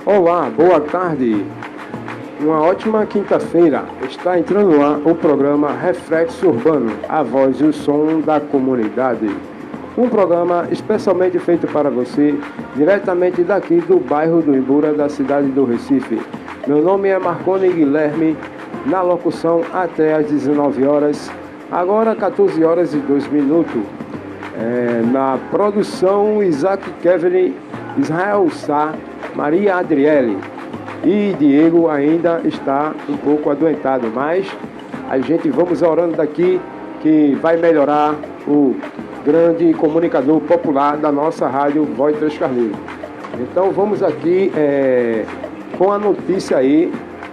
Olá, boa tarde. Uma ótima quinta-feira. Está entrando no ar o programa Reflexo Urbano, a voz e o som da comunidade. Um programa especialmente feito para você, diretamente daqui do bairro do Imbura, da cidade do Recife. Meu nome é Marconi Guilherme, na locução até às 19 horas, agora 14 horas e 2 minutos. Na produção, Isaac Kevin, Israel Sá, Maria Adriele e Diego ainda está um pouco adoentado, mas a gente vamos orando daqui que vai melhorar o grande comunicador popular da nossa rádio Voz Três Carneiros. Então vamos aqui com a notícia aí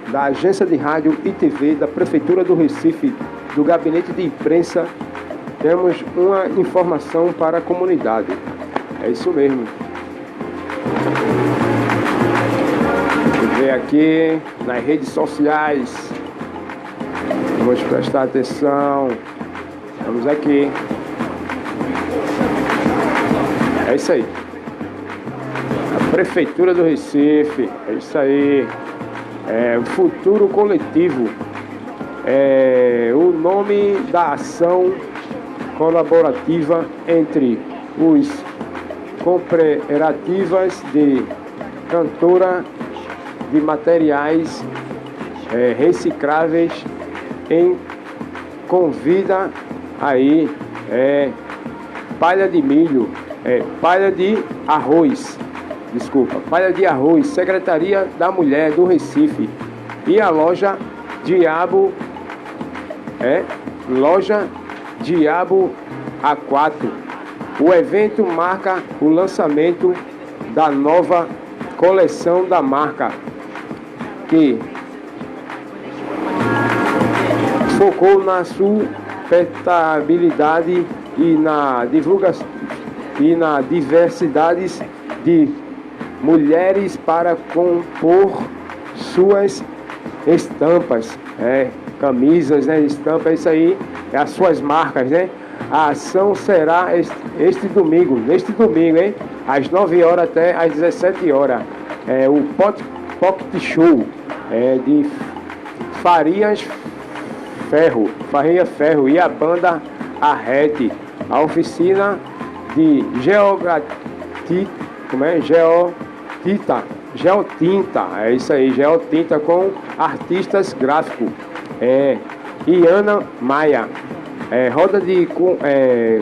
da Agência de Rádio e TV da Prefeitura do Recife, do Gabinete de Imprensa. Temos uma informação para a comunidade. É isso mesmo. Ver aqui nas redes sociais. Vamos prestar atenção. Vamos aqui. É isso aí. A Prefeitura do Recife. É isso aí. O futuro coletivo. O nome da ação colaborativa entre os cooperativas de cantora de materiais recicláveis convida aí palha de milho, palha de arroz, Secretaria da Mulher do Recife e a loja Diabo A4. O evento marca o lançamento da nova coleção da marca, que focou na sustentabilidade e na divulgação e na diversidade de mulheres para compor suas estampas, camisas, estampas, isso aí, as suas marcas, A ação será neste domingo, às 9 horas até às 17 horas. O Pocket Show de Faria Ferro e a banda Arrete. A oficina de Geotinta, é isso aí, Geotinta com artistas gráficos. Iana Maia. Roda de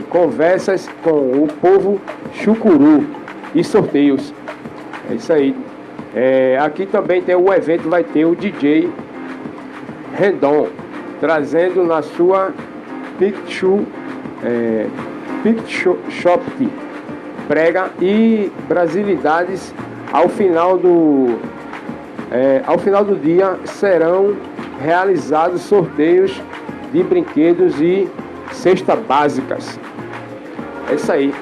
conversas com o povo chucuru e sorteios. É isso aí. Aqui também tem o evento, vai ter o DJ Rendon, trazendo na sua Picture Shop, prega e brasilidades. Ao final do dia serão realizados sorteios de brinquedos e cestas básicas. É isso aí.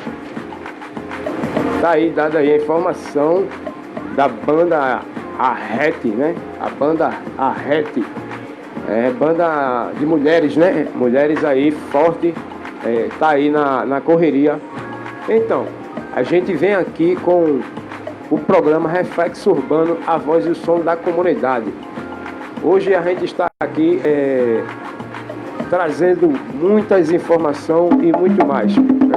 Tá aí dada aí a informação da banda Arrete, A banda Arrete. Banda de mulheres, Mulheres aí forte, tá aí na correria. Então, a gente vem aqui com o programa Reflexo Urbano, a voz e o som da comunidade. Hoje a gente está aqui trazendo muitas informações e muito mais.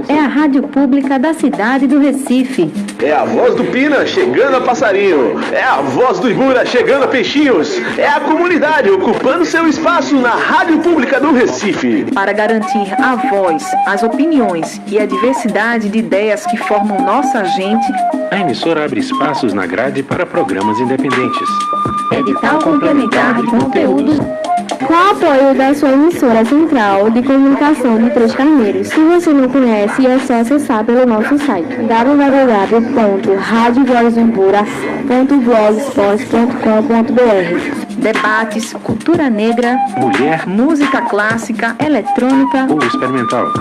É a rádio pública da cidade do Recife. É a voz do Pina chegando a Passarinho. É a voz do Ibura chegando a Peixinhos. É a comunidade ocupando seu espaço na rádio pública do Recife. Para garantir a voz, as opiniões e a diversidade de ideias que formam nossa gente, a emissora abre espaços na grade para programas independentes. Edital complementar de conteúdo. Com o apoio da sua emissora central de comunicação de Três Carneiros. Se você não conhece, é só acessar pelo nosso site www.radiovozimbura.blogspot.com.br. debates, cultura negra, Mulher, música clássica, eletrônica, ou experimental.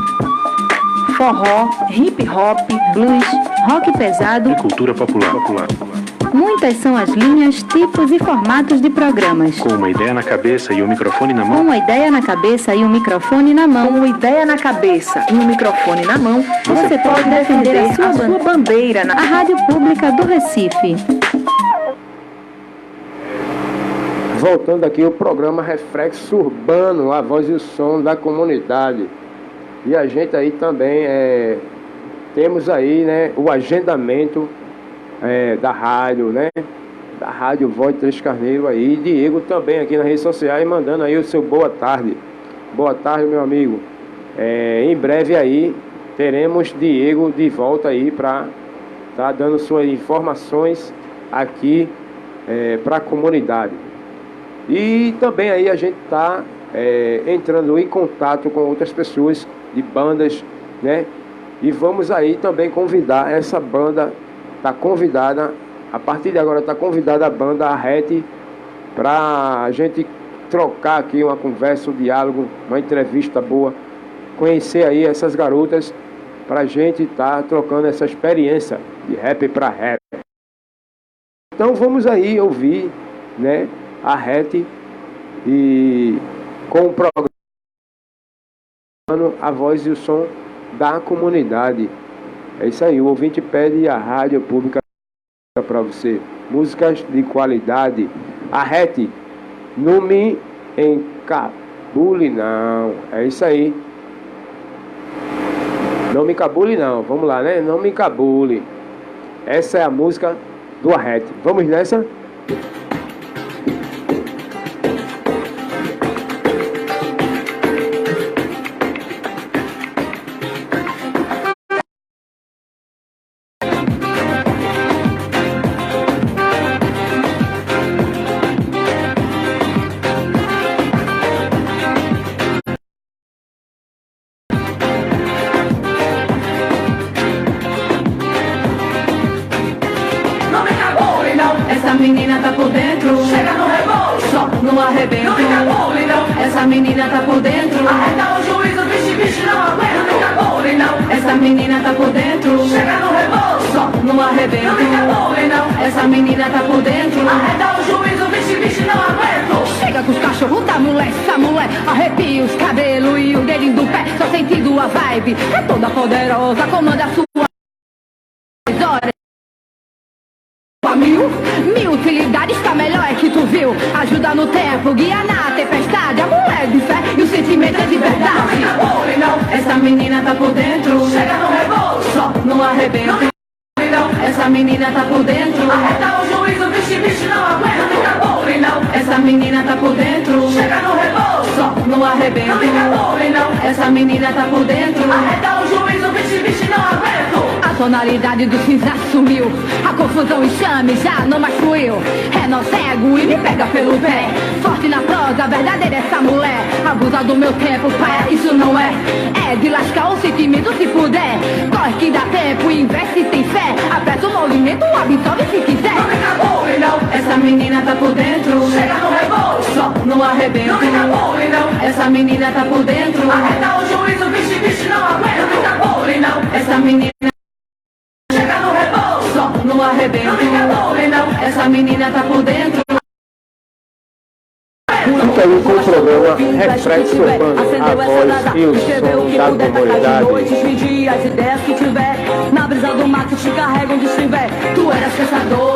forró, hip hop, blues, rock pesado. E cultura popular. Muitas são as linhas, tipos e formatos de programas. Com uma ideia na cabeça e um microfone na Com mão, uma ideia na cabeça e um microfone na mão, Com uma ideia na cabeça e um microfone na mão, você pode defender a sua bandeira na a Rádio Pública do Recife. Voltando aqui o programa Reflexo Urbano, a voz e o som da comunidade. E a gente aí também temos aí, né, o agendamento da rádio, né? Da Rádio Voz de Três Carneiros aí. Diego também aqui nas redes sociais mandando aí o seu boa tarde. Boa tarde, meu amigo. Em breve aí teremos Diego de volta aí para tá dando suas informações aqui para a comunidade. E também aí a gente está entrando em contato com outras pessoas de bandas, né? E vamos aí também convidar essa banda, está convidada, a partir de agora está convidada a banda Arrete para a gente trocar aqui uma conversa, um diálogo, uma entrevista boa, conhecer aí essas garotas para a gente estar trocando essa experiência de rap para rap. Então vamos aí ouvir, né, Arrete e com o programa A Voz e o Som da Comunidade. É isso aí, o ouvinte pede a rádio pública para você. Músicas de qualidade. Arrete, não me encabule não. É isso aí. Não me encabule não. Vamos lá, né? Não me encabule. Essa é a música do Arrete. Vamos nessa? Essa menina tá por dentro, chega no rebolo, só no arrebento. Não me cabule, não. Essa menina tá por dentro, arreta o juízo, bicho, não aguenta. Não me cabule, não. Essa menina tá por dentro, chega no rebolo, só no arrebento. Não me cabule, não. Essa menina tá por dentro, arreta o juízo, bicho, não aguento. Chega com os cachorros da mulher, essa mulher arrepia os cabelos e o dedinho do pé, só sentindo a vibe. É toda poderosa, comanda a sua horas. Mil utilidades, tá melhor é que tu viu. Ajuda no tempo, guia na tempestade. A mulher de fé e o sentimento é de verdade. Não, essa menina tá por dentro, chega no rebolo, só no arrebento. Não, essa menina tá por dentro, arreta o juízo, bicho, não aguenta. Não, essa menina tá por dentro, chega no rebolo, só no arrebento. Não, essa menina tá por dentro, arreta o juízo, bicho, não aguenta. A tonalidade do cinza sumiu, a confusão e chame já não mais fluiu. É nó cego e me pega pelo pé, forte na prosa, verdadeira essa mulher. Abusa do meu tempo, pai, isso não é. É de lascar o sentimento se puder. Corre que dá tempo, investe e tem fé. Aperta o movimento, absorve se quiser. Não me cabule, não. Essa menina tá por dentro, chega no rebolo, só no arrebento. Não me cabule, não. Essa menina tá por dentro, arreta o juízo, bicho, não aguenta. Não me cabule, não. Essa menina chega no rebolo, só no arrebento. Não me cabule, não. Essa menina tá por dentro. Fica aí com o programa Reflexo Urbano, a voz e o som da comunidade. As ideias que tiver, na brisa do mar que te carrega onde estiver. Tu eras caçador.